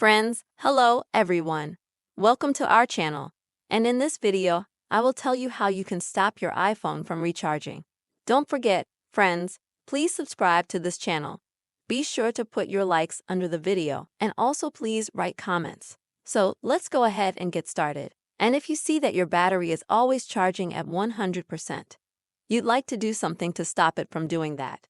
Friends, hello everyone. Welcome to our channel. And in this video, I will tell you how you can stop your iPhone from recharging. Don't forget, friends, please subscribe to this channel. Be sure to put your likes under the video and also please write comments. So let's go ahead and get started. And if you see that your battery is always charging at 100%, you'd like to do something to stop it from doing that.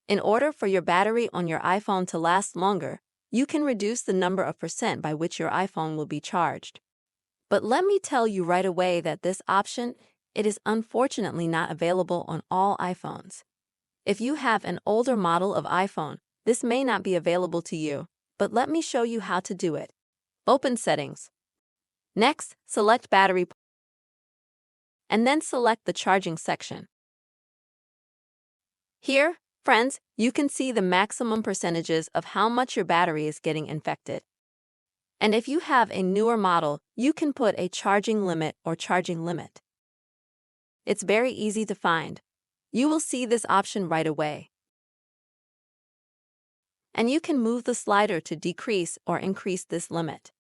In order for your battery on your iPhone to last longer, you can reduce the number of percent by which your iPhone will be charged. But let me tell you right away that this option, it is unfortunately not available on all iPhones. If you have an older model of iPhone, this may not be available to you, but let me show you how to do it. Open Settings. Next, select Battery, and then select the Charging section. Here, friends, you can see the maximum percentages of how much your battery is getting infected. And if you have a newer model, you can put a charging limit or charging limit. It's very easy to find. You will see this option right away. And you can move the slider to decrease or increase this limit.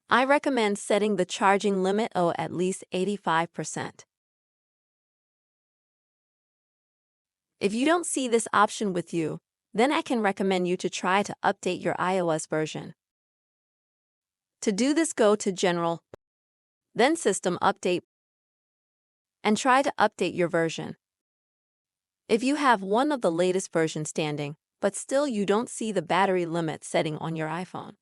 I recommend setting the charging limit at least 85%. If you don't see this option with you, then I can recommend you to try to update your iOS version. To do this, go to General, then System Update, and try to update your version. If you have one of the latest versions standing, but still you don't see the battery limit setting on your iPhone,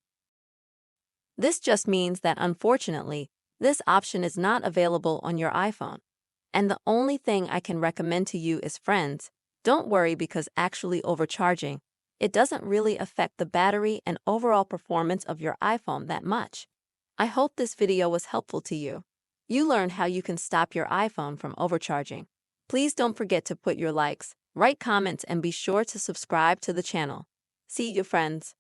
this just means that unfortunately, this option is not available on your iPhone. And the only thing I can recommend to you is, friends, don't worry, because actually overcharging, it doesn't really affect the battery and overall performance of your iPhone that much. I hope this video was helpful to you. You learned how you can stop your iPhone from overcharging. Please don't forget to put your likes, write comments, and be sure to subscribe to the channel. See you, friends.